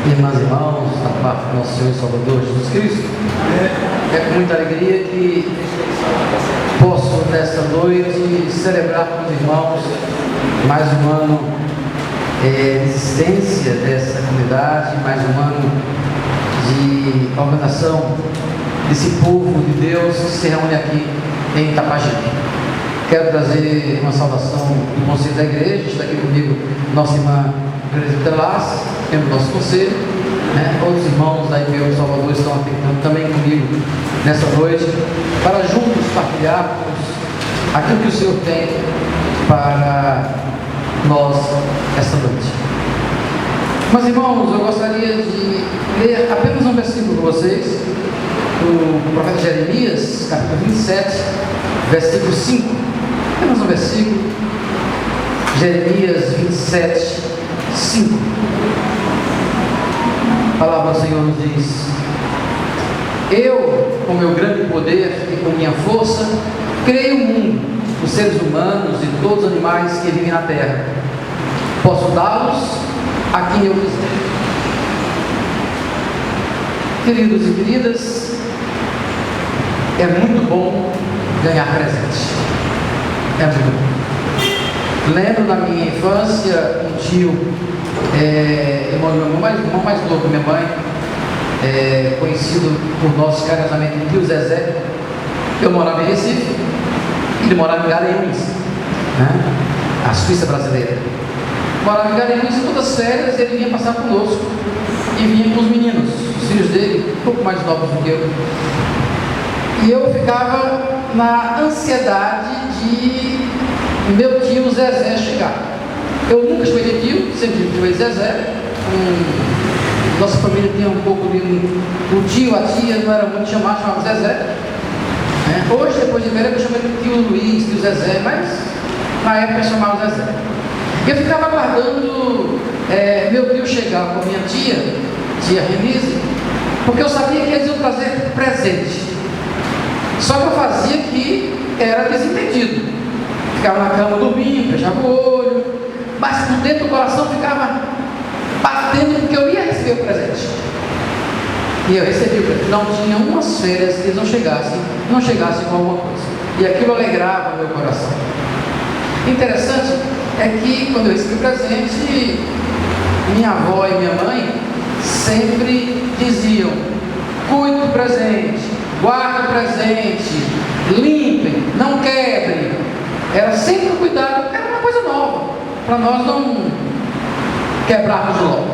Irmãs e irmãos, da parte do nosso Senhor e Salvador Jesus Cristo, é com muita alegria que posso nesta noite celebrar com os irmãos mais um ano de existência dessa comunidade, mais um ano de organização desse povo de Deus que se reúne aqui em Itapajipe. Quero trazer uma saudação do conselho da igreja. Está aqui comigo nossa irmã Cresita Lass, membro do nosso conselho, Outros irmãos da IPO de Salvador estão aqui também comigo nessa noite, para juntos partilharmos aquilo que o Senhor tem para nós esta noite. Mas irmãos, eu gostaria de ler apenas um versículo para vocês, do profeta Jeremias, capítulo 27, versículo 5. Apenas um versículo, Jeremias 27, 5. A palavra do Senhor nos diz: eu, com meu grande poder e com minha força, criei o mundo, os seres humanos e todos os animais que vivem na terra. Posso dá-los a quem eu quiser. Queridos e queridas, é muito bom ganhar presente. É muito bom. Lembro da minha infância, um tio, irmão mais novo, minha mãe, conhecido por nós carinhosamente como tio Zezé. Eu morava em Recife, ele morava em Garanhuns, a Suíça brasileira. Morava em Garanhuns e todas as férias ele vinha passar conosco e vinha com os meninos, os filhos dele, um pouco mais novos do que eu. E eu ficava na ansiedade de meu tio Zezé chegar. Eu nunca chamei de tio, sempre chamei de Zezé. Nossa família tinha um pouco de o tio, a tia, não era muito chamava Zezé. Hoje, depois de velho, eu chamei de tio Luiz, tio Zezé, mas na época eu chamava Zezé. E eu ficava aguardando meu tio chegar com minha tia Renise, porque eu sabia que eles iam trazer presente. Só que eu fazia que era desentendido. Ficava na cama dormindo, fechava o olho, mas por dentro do coração ficava batendo porque eu ia receber o presente. E eu recebi o presente. Não tinha umas férias que eles não chegassem com alguma coisa. E aquilo alegrava meu coração. Interessante é que quando eu recebi o presente, minha avó e minha mãe sempre diziam: cuide do presente, guarde o presente, limpem, não quebrem. Era sempre um cuidado, era uma coisa nova, para nós não quebrarmos logo.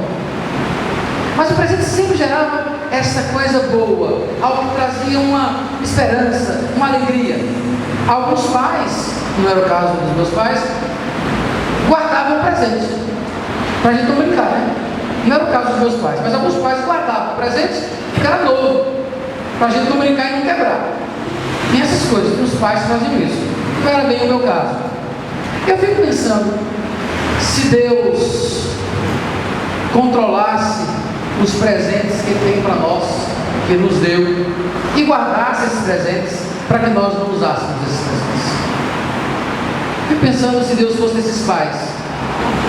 Mas o presente sempre gerava essa coisa boa, algo que trazia uma esperança, uma alegria. Alguns pais, não era o caso dos meus pais, guardavam o presente, para a gente não brincar, Não era o caso dos meus pais, mas alguns pais guardavam o presente que era novo, para a gente não brincar e não quebrar. E essas coisas, os pais faziam isso. Não era bem o meu caso. Eu fico pensando, se Deus controlasse os presentes que Ele tem para nós, que Ele nos deu, e guardasse esses presentes para que nós não usássemos esses presentes. Fico pensando se Deus fosse desses pais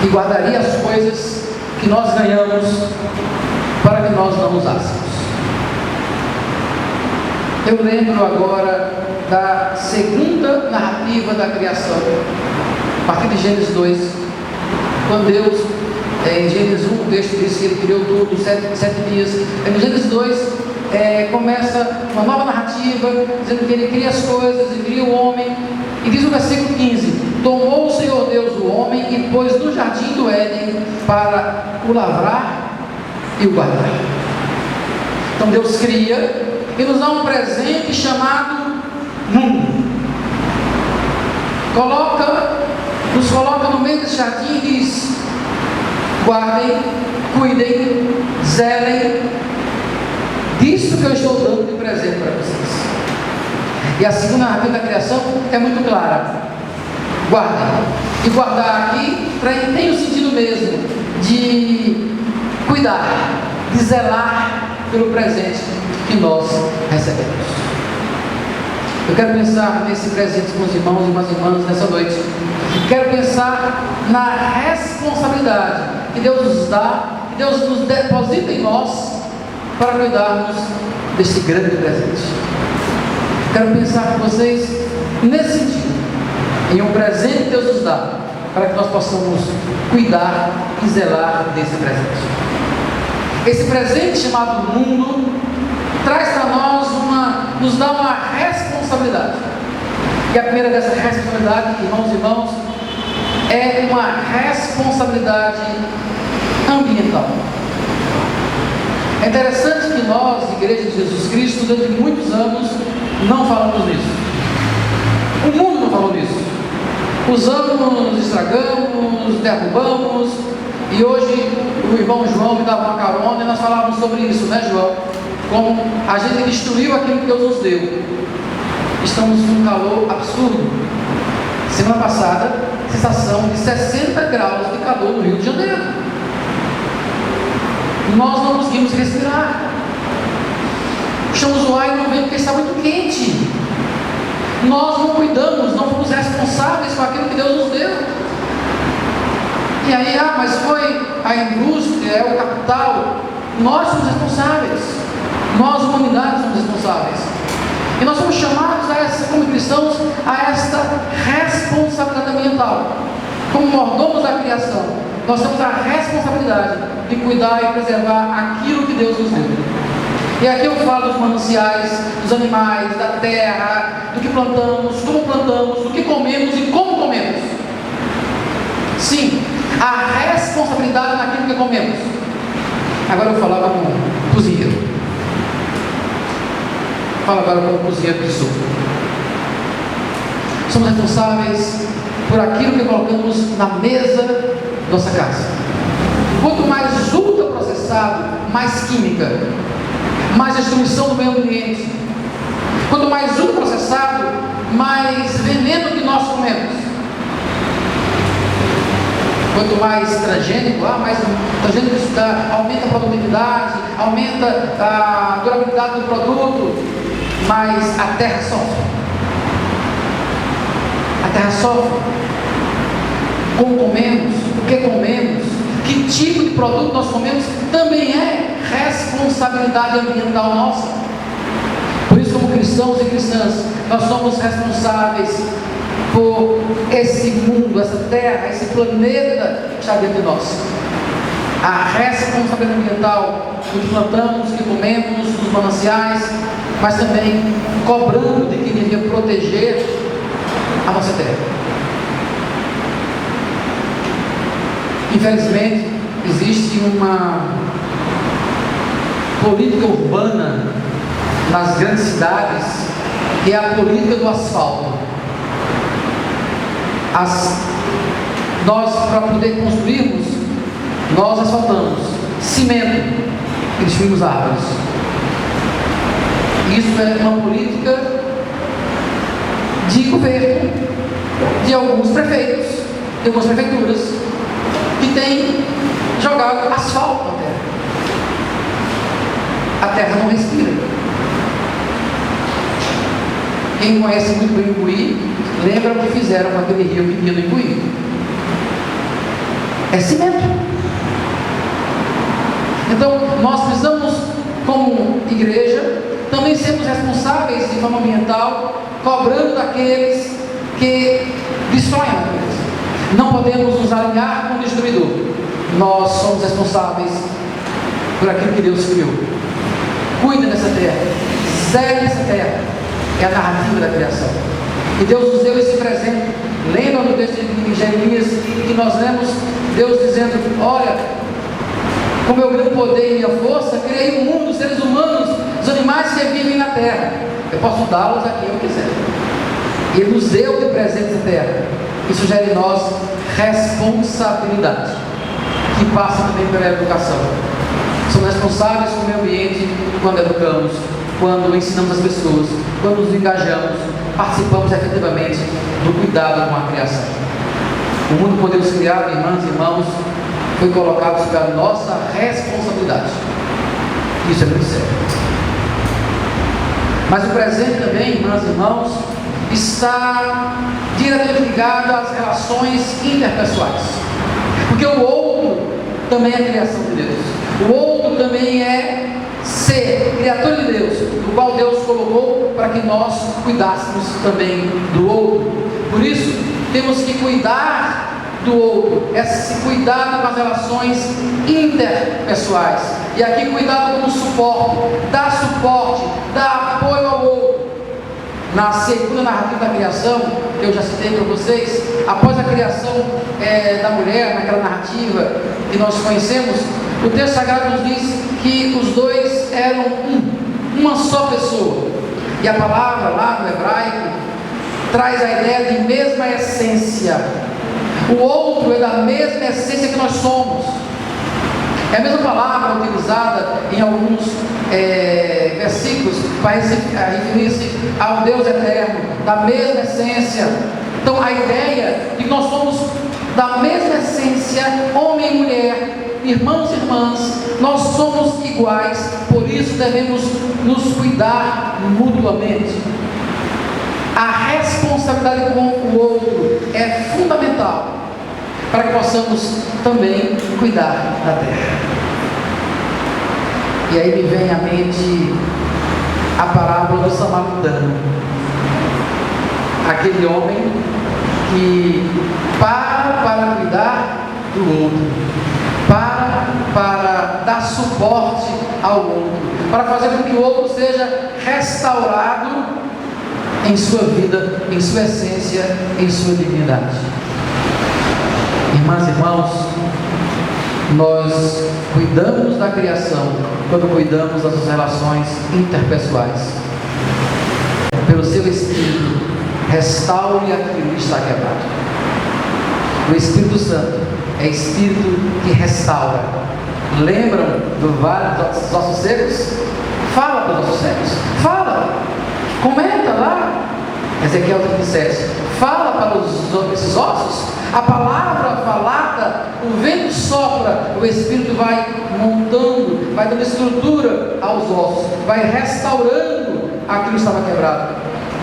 que guardaria as coisas que nós ganhamos para que nós não usássemos. Eu lembro agora da segunda narrativa da criação, a partir de Gênesis 2, quando Deus, em Gênesis 1, o texto diz que Ele criou tudo em 7 dias. Em Gênesis 2, começa uma nova narrativa, dizendo que Ele cria as coisas e cria o homem, e diz no versículo 15: tomou o Senhor Deus o homem e pôs no jardim do Éden para o lavrar e o guardar. Então Deus cria e nos dá um presente chamado mundo. Nos coloca no meio desse jardim e diz: guardem, cuidem, zelem disso que eu estou dando de presente para vocês. E a segunda narrativa da criação é muito clara: guardem. E guardar aqui tem o sentido mesmo de cuidar, de zelar pelo presente que nós recebemos. Eu quero pensar nesse presente com os irmãos e umas irmãs nessa noite. Quero pensar na responsabilidade que Deus nos dá Deus nos deposita em nós para cuidarmos deste grande presente. Quero pensar com vocês nesse sentido, em um presente que Deus nos dá, para que nós possamos cuidar e zelar desse presente. Esse presente chamado mundo traz para nós nos dá uma responsabilidade. E a primeira dessa responsabilidade, irmãos e irmãos, é uma responsabilidade ambiental. É interessante que nós, Igreja de Jesus Cristo, durante muitos anos, não falamos nisso. O mundo não falou nisso. Usamos, estragamos, derrubamos, e hoje o irmão João me dava uma carona e nós falávamos sobre isso, né, João? Como a gente destruiu aquilo que Deus nos deu. Estamos num calor absurdo. Semana passada, sensação de 60 graus de calor no Rio de Janeiro. Nós não conseguimos respirar. Puxamos o ar e não vemos porque está muito quente. Nós não cuidamos, não fomos responsáveis por aquilo que Deus nos deu. E aí, mas foi a indústria, é o capital. Nós somos responsáveis. Nós, humanidade, somos responsáveis. E nós somos chamados, como cristãos, a esta responsabilidade ambiental. Como mordomos da criação, nós temos a responsabilidade de cuidar e preservar aquilo que Deus nos deu. E aqui eu falo dos mananciais, dos animais, da terra, do que plantamos, do que comemos e como comemos. Sim, a responsabilidade naquilo que comemos. Agora eu vou falar como cozinheiro. Fala agora como cozinheiro que sou. Somos responsáveis por aquilo que colocamos na mesa da nossa casa. Quanto mais ultraprocessado, mais química, mais destruição do meio ambiente. Quanto mais ultraprocessado, mais veneno que nós comemos. Quanto mais transgênico, mais transgênico aumenta a produtividade, aumenta a durabilidade do produto, mas a terra sofre. A terra sofre. Como comemos, o que comemos, que tipo de produto nós comemos, também é responsabilidade ambiental nossa. Por isso, como cristãos e cristãs, nós somos responsáveis por esse mundo, essa terra, esse planeta que está dentro de nós. A responsabilidade ambiental do que plantamos, que comemos, dos mananciais, mas também cobrando de quem deveria proteger a nossa terra. Infelizmente, existe uma política urbana nas grandes cidades, que é a política do asfalto. Nós, para poder construirmos, nós asfaltamos cimento e destruímos árvores. Isso é uma política de governo de alguns prefeitos, de algumas prefeituras, que têm jogado asfalto na terra. A terra não respira. Quem conhece muito bem o Imbuí, lembra o que fizeram com aquele rio que vinha do Imbuí. É cimento. Então, nós precisamos, como igreja, também sermos responsáveis de forma ambiental, cobrando daqueles que destroem a natureza. Não podemos nos alinhar com o destruidor. Nós somos responsáveis por aquilo que Deus criou. Cuida dessa terra, zele essa terra. É a narrativa da criação. E Deus nos deu esse presente. Lembra do texto de Jeremias que nós lemos Deus dizendo: olha, com meu grande poder e minha força, criei o mundo, os seres humanos, os animais que vivem na terra. Eu posso dá-los a quem eu quiser. E Ele nos deu de presente essa terra. Isso gera em nós responsabilidade, que passa também pela educação. Somos responsáveis com o meio ambiente quando educamos, quando ensinamos as pessoas, quando nos engajamos, participamos efetivamente do cuidado com a criação. O mundo que Deus criado, irmãs e irmãos, foi colocado sob a nossa responsabilidade. Isso é muito sério. Mas o presente também, irmãs e irmãos, está diretamente ligado às relações interpessoais. Porque o outro também é criação de Deus. O outro também é ser criatura de Deus, do qual Deus colocou para que nós cuidássemos também do outro. Por isso, temos que cuidar do outro, é se cuidar com as relações interpessoais. E aqui cuidado como suporte, dar apoio ao outro. Na segunda narrativa da criação, que eu já citei para vocês, após a criação da mulher, naquela narrativa que nós conhecemos, o texto sagrado nos diz que os dois eram uma só pessoa. E a palavra lá no hebraico traz a ideia de mesma essência. O outro é da mesma essência que nós somos. É a mesma palavra utilizada em alguns versículos para referir-se ao Deus eterno, da mesma essência. Então a ideia de que nós somos da mesma essência, homem e mulher, irmãos e irmãs, nós somos iguais, por isso devemos nos cuidar mutuamente. A responsabilidade com o outro é fundamental para que possamos também cuidar da terra. E aí me vem à mente a parábola do samaritano, aquele homem que para cuidar do outro, para dar suporte ao outro, para fazer com que o outro seja restaurado em sua vida, em sua essência, em sua dignidade. Irmãs e irmãos, nós cuidamos da criação quando cuidamos das nossas relações interpessoais. Pelo seu Espírito, restaure aquilo que está quebrado. O Espírito Santo é Espírito que restaura. Lembram do vale dos ossos secos? Fala para os ossos secos. Fala. Comenta lá. Ezequiel 37. Fala para esses ossos. A palavra falada, o vento sopra, o Espírito vai montando, vai dando estrutura aos ossos, vai restaurando aquilo que estava quebrado.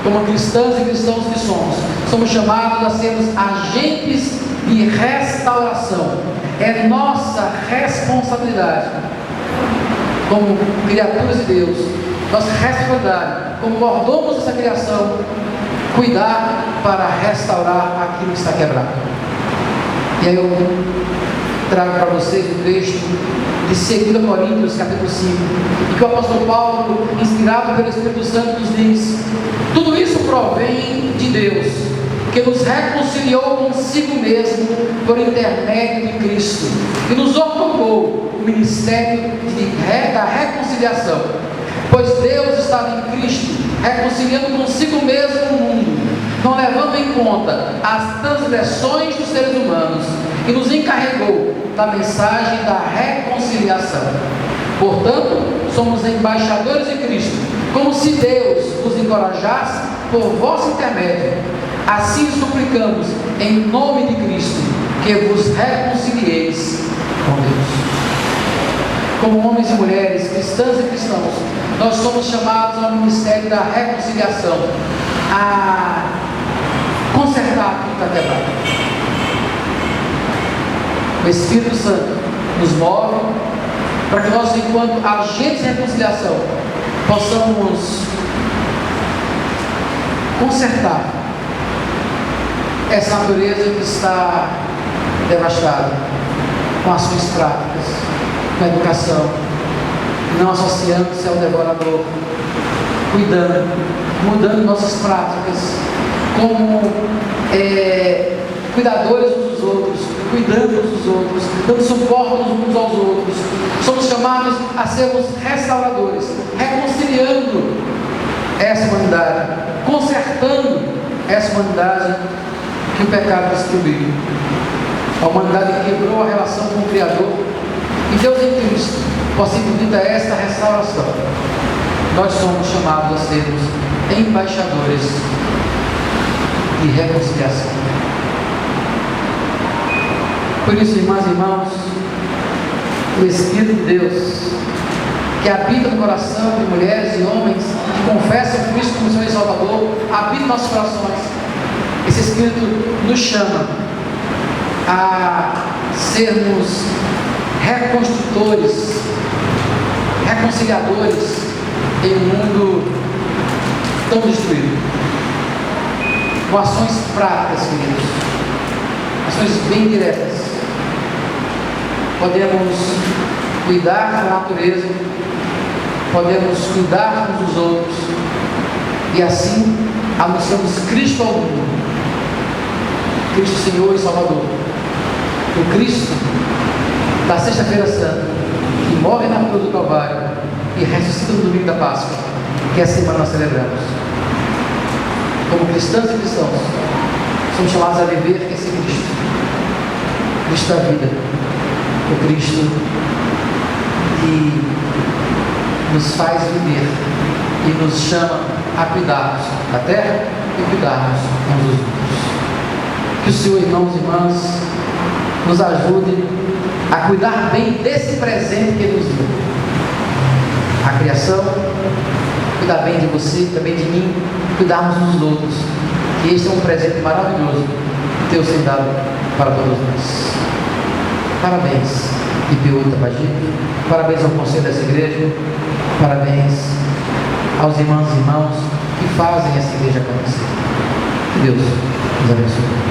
Como cristãs e cristãos que somos chamados a sermos agentes de restauração. É nossa responsabilidade, como criaturas de Deus, nossa responsabilidade, como mordomos dessa criação, cuidar para restaurar aquilo que está quebrado. E aí eu trago para vocês o texto de 2 Coríntios, capítulo 5, em que o apóstolo Paulo, inspirado pelo Espírito Santo, nos diz: tudo isso provém de Deus, que nos reconciliou consigo mesmo por intermédio de Cristo, e nos otorgou o ministério da reconciliação. Pois Deus estava em Cristo, reconciliando consigo mesmo o mundo, não levando em conta as transgressões dos seres humanos, e nos encarregou da mensagem da reconciliação. Portanto, somos embaixadores de Cristo, como se Deus vos encorajasse por vosso intermédio. Assim suplicamos, em nome de Cristo, que vos reconcilieis com Deus. Como homens e mulheres, cristãs e cristãos, nós somos chamados ao ministério da reconciliação, a consertar aquilo que está quebrado. O Espírito Santo nos move para que nós, enquanto agentes de reconciliação, possamos consertar essa natureza que está devastada, com ações práticas, com a educação, não associando-se ao devorador, cuidando, mudando nossas práticas, como cuidadores uns dos outros, cuidando uns dos outros, dando suporte uns aos outros. Somos chamados a sermos restauradores, reconciliando essa humanidade, consertando essa humanidade que o pecado destruiu. A humanidade quebrou a relação com o Criador, e Deus em Cristo possibilita esta restauração. Nós somos chamados a sermos embaixadores de reconciliação. Por isso, irmãs e irmãos, o Espírito de Deus, que habita no coração de mulheres e homens que confessam Cristo como Senhor e Salvador, habita em nossos corações. Esse Espírito nos chama a sermos reconstrutores, reconciliadores em um mundo tão destruído. Com ações práticas, queridos, ações bem diretas, podemos cuidar da natureza, podemos cuidar uns dos outros e assim anunciamos Cristo ao mundo, Cristo Senhor e Salvador, o Cristo da Sexta-feira Santa, que morre na cruz do Calvário e ressuscita no domingo da Páscoa, que é a semana nós celebramos. Como cristãs e cristãos, somos chamados a viver esse Cristo, Cristo da vida, o Cristo que nos faz viver e nos chama a cuidarmos da terra e cuidarmos uns dos outros. Que o Senhor, irmãos e irmãs, nos ajude a cuidar bem desse presente que Ele nos deu. A criação, cuidar bem de você, cuidar bem de mim, cuidarmos uns dos outros. Que este é um presente maravilhoso que Deus tem dado para todos nós. Parabéns, IPU Itabagi, parabéns ao conselho dessa igreja, parabéns aos irmãos e irmãos que fazem essa igreja acontecer. Que Deus nos abençoe.